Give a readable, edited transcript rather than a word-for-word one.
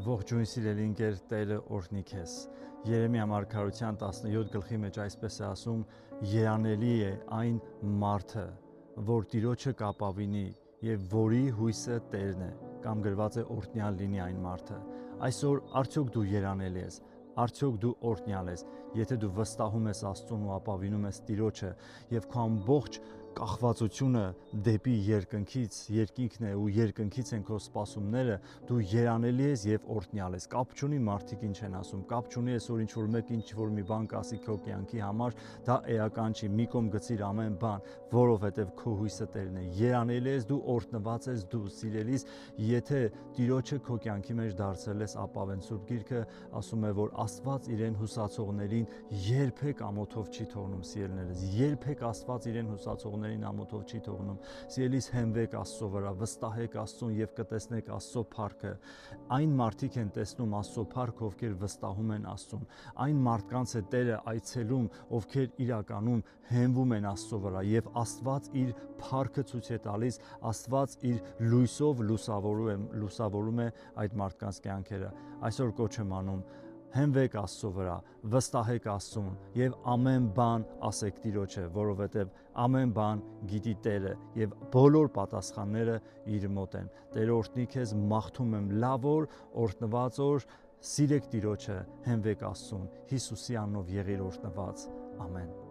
Ողջույն սիրելի ընկեր, Տերը օրհնի քեզ։ Երեմիա մարգարության 17 գլխի մեջ այսպես է ասում. երանելի է այն մարդը, որ Տիրոջը կապավինի եւ որի հույսը Տերն է, կամ գրված է օրհնյալ լինի այն մարդը։ Այսօր արդյոք դու երանելի ես, արդյոք դու օրհնյալ ես, եթե դու վստահում ես Աստծուն ու ապավինում ես Տիրոջը եւ քո ամբողջ կախվածությունը դեպի երկինքն է ու երկնքից են քո սպասումները, դու երանելի ես եւ օրհնյալ ես։ Կապ չունի մարդիկ ինչ են ասում, կապ չունի այսօր ինչ որ մեկ ինչ որ մի բան կասի քո կյանքի համար, դա էական չի։ Մի կողմ գցիր ամեն բան, որովհետեւ քո հույսը Տերն է։ Երանելի ես, դու օրհնված ես, դու սիրելիս, եթե Տիրոջը քո կյանքի մեջ դարձել ես ապավեն։ Սուրբ Գիրքը ասում է, որ Աստված իրեն հուսացողներին երբեք ամոթով չի թողնում, սիրելիներս, երբեք Աստված իրեն հուսացողներին ամոթով չի թողնում։ Սիրելիս, հենվեք Աստծո վրա, վստահեք Աստծուն եւ կտեսնեք Աստծո փառքը։ Այն մարդիկ են տեսնում Աստծո փառքը, ովքեր վստահում են Աստծուն։ Այն մարդկանց է Տերը այցելում, ովքեր իրականում հենվում են Աստծո վրա եւ Աստված իր փառքը ցույց է տալիս, Աստված իր լույսով լուսավորում է այդ մարդկանց կյանքերը։ Այսօր կոչ եմ անում, հենվեք Աստծո վրա, վստահեք Աստծուն եւ ամեն բան ասեք Տիրոջը, որովհետեւ ամեն բան գիտի Տերը եւ բոլոր պատասխանները իր մոտ են։ Տերը օրհնի քեզ, մաղթում եմ լավ օր, օրհնված օր, սիրեք Տիրոջը, հենվեք Աստծուն։ Հիսուսի անունով եղիր օրհնված։ Ամեն։